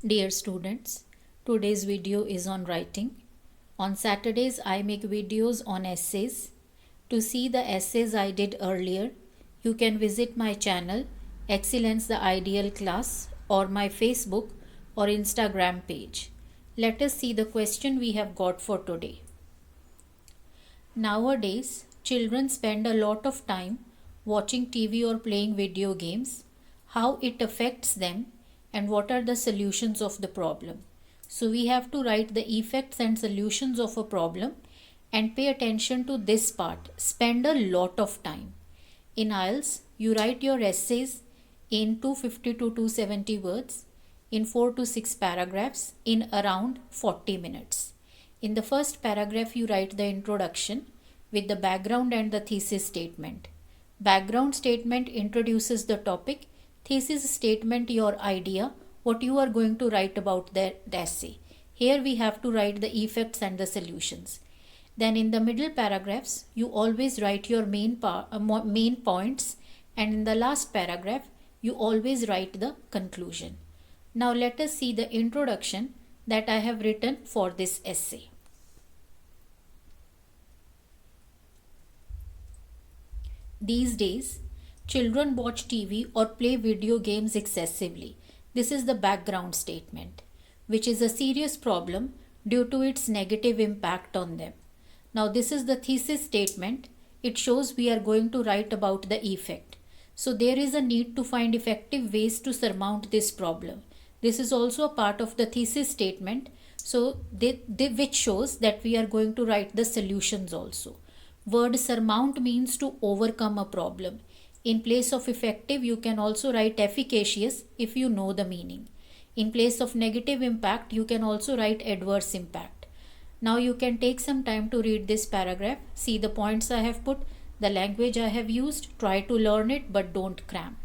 Dear students, today's video is on writing. On Saturdays, I make videos on essays. To see the essays I did earlier, you can visit my channel, Excellence the Ideal Class, or my Facebook or Instagram page. Let us see the question we have got for today. Nowadays, children spend a lot of time watching TV or playing video games. How it affects them and what are the solutions of the problem. So we have to write the effects and solutions of a problem and pay attention to this part. Spend a lot of time. In IELTS, you write your essays in 250 to 270 words in 4 to 6 paragraphs in around 40 minutes. In the first paragraph, you write the introduction with the background and the thesis statement. Background statement introduces the topic. Thesis statement your idea, what you are going to write about the essay. Here we have to write the effects and the solutions. Then in the middle paragraphs, you always write your main points, and in the last paragraph, you always write the conclusion. Now let us see the introduction that I have written for this essay. These days, children watch TV or play video games excessively. This is the background statement, which is a serious problem due to its negative impact on them. Now this is the thesis statement. It shows we are going to write about the effect. So there is a need to find effective ways to surmount this problem. This is also a part of the thesis statement. So which shows that we are going to write the solutions also. Word surmount means to overcome a problem. In place of effective, you can also write efficacious if you know the meaning. In place of negative impact, you can also write adverse impact. Now you can take some time to read this paragraph. See the points I have put, the language I have used. Try to learn it but don't cram.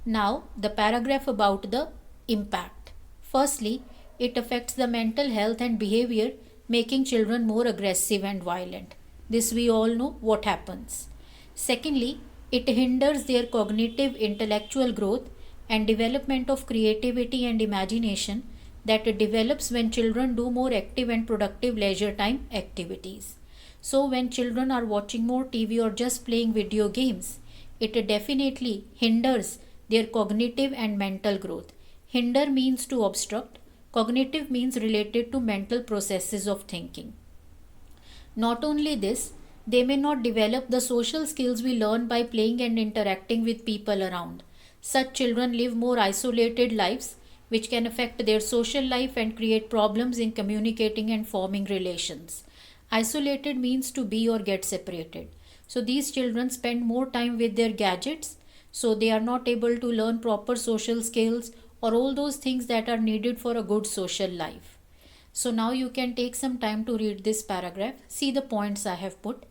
Now the paragraph about the impact. Firstly, it affects the mental health and behavior, making children more aggressive and violent. This we all know what happens. Secondly, it hinders their cognitive intellectual growth and development of creativity and imagination that develops when children do more active and productive leisure time activities. So when children are watching more TV or just playing video games, it definitely hinders their cognitive and mental growth. Hinder means to obstruct. Cognitive means related to mental processes of thinking. Not only this, they may not develop the social skills we learn by playing and interacting with people around. Such children live more isolated lives, which can affect their social life and create problems in communicating and forming relations. Isolated means to be or get separated. So these children spend more time with their gadgets, so they are not able to learn proper social skills or all those things that are needed for a good social life. So now you can take some time to read this paragraph. See the points I have put,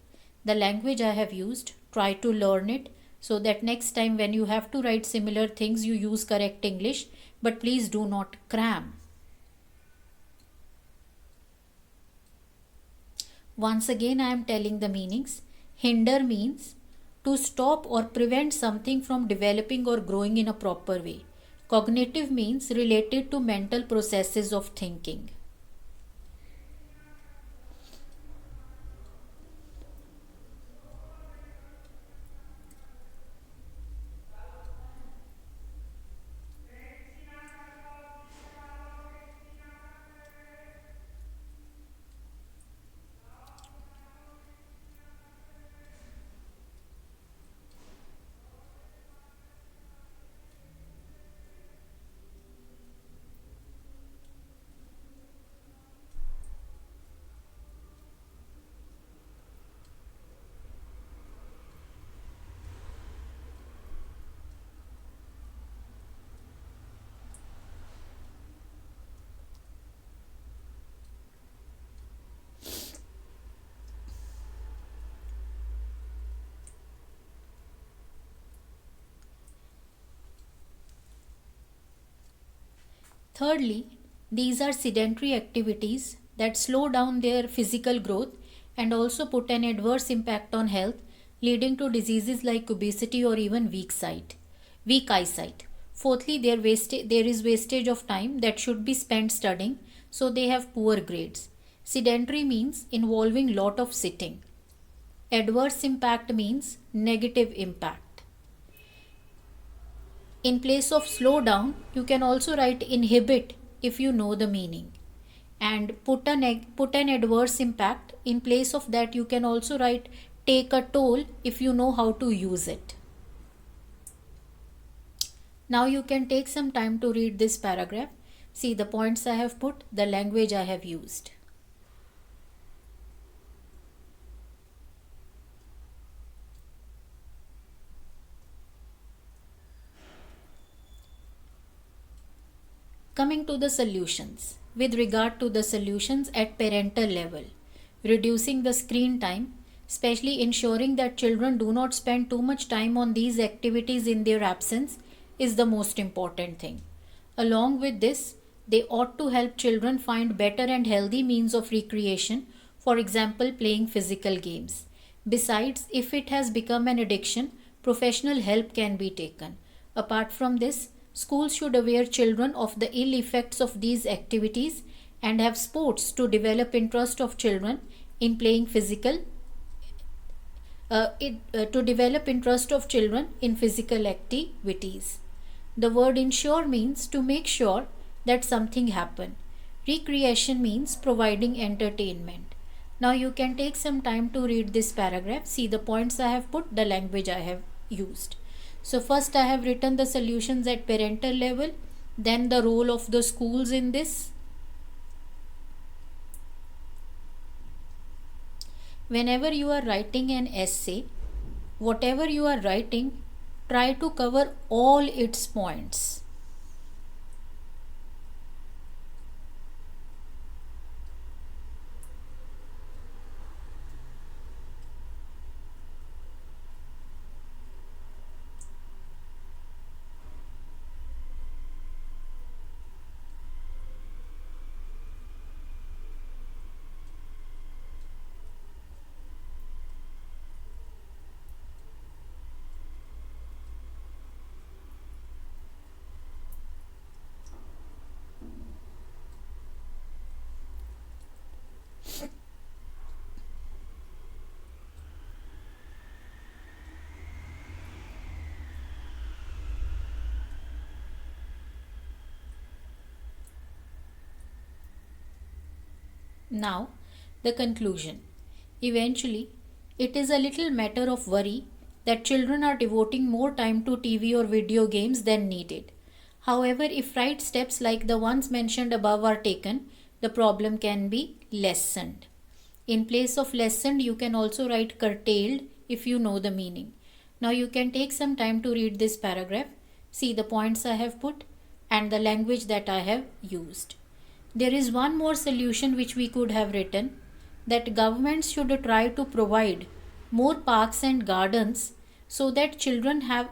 the language I have used. Try to learn it so that next time when you have to write similar things, you use correct English, but please do not cram. Once again, I am telling the meanings. Hinder means to stop or prevent something from developing or growing in a proper way. Cognitive means related to mental processes of thinking. Thirdly, these are sedentary activities that slow down their physical growth and also put an adverse impact on health, leading to diseases like obesity or even weak eyesight. Fourthly, there is wastage of time that should be spent studying, so they have poor grades. Sedentary means involving lot of sitting. Adverse impact means negative impact. In place of slow down, you can also write inhibit if you know the meaning. And put an adverse impact. In place of that, you can also write take a toll if you know how to use it. Now you can take some time to read this paragraph. See the points I have put, the language I have used. Coming to the solutions. With regard to the solutions at parental level, reducing the screen time, especially ensuring that children do not spend too much time on these activities in their absence, is the most important thing. Along with this, they ought to help children find better and healthy means of recreation, for example, playing physical games. Besides, if it has become an addiction, professional help can be taken. Apart from this, schools should aware children of the ill effects of these activities and have sports to develop interest of children in playing physical activities. The word ensure means to make sure that something happen. Recreation means providing entertainment. Now you can take some time to read this paragraph. See the points I have put, the language I have used. So first I have written the solutions at parental level, then the role of the schools in this. Whenever you are writing an essay, whatever you are writing, try to cover all its points. Now, the conclusion. Eventually, it is a little matter of worry that children are devoting more time to TV or video games than needed. However, if right steps like the ones mentioned above are taken, the problem can be lessened. In place of lessened, you can also write curtailed if you know the meaning. Now you can take some time to read this paragraph, see the points I have put and the language that I have used. There is one more solution which we could have written, that governments should try to provide more parks and gardens so that children have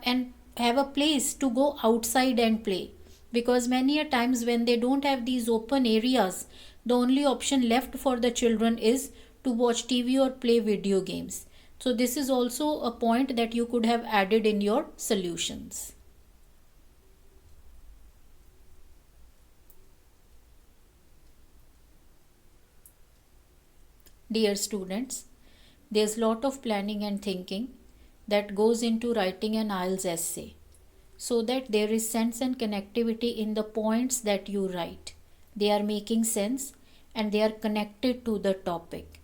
a place to go outside and play, because many a times when they don't have these open areas, the only option left for the children is to watch TV or play video games. So this is also a point that you could have added in your solutions. Dear students, there's lot of planning and thinking that goes into writing an IELTS essay, so that there is sense and connectivity in the points that you write. They are making sense and they are connected to the topic.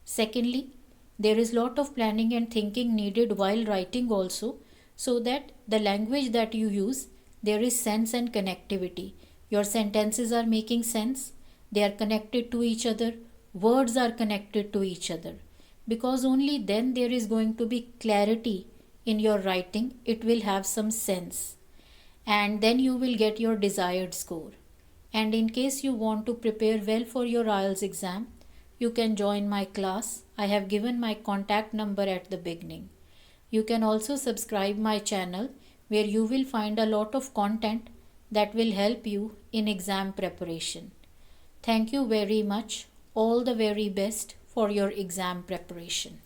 Secondly, there is lot of planning and thinking needed while writing also, so that the language that you use, there is sense and connectivity. Your sentences are making sense, they are connected to each other, words are connected to each other, because only then there is going to be clarity in your writing. It will have some sense and then you will get your desired score. And in case you want to prepare well for your IELTS exam, you can join my class. I have given my contact number at the beginning. You can also subscribe my channel, where you will find a lot of content that will help you in exam preparation. Thank you very much. All the very best for your exam preparation.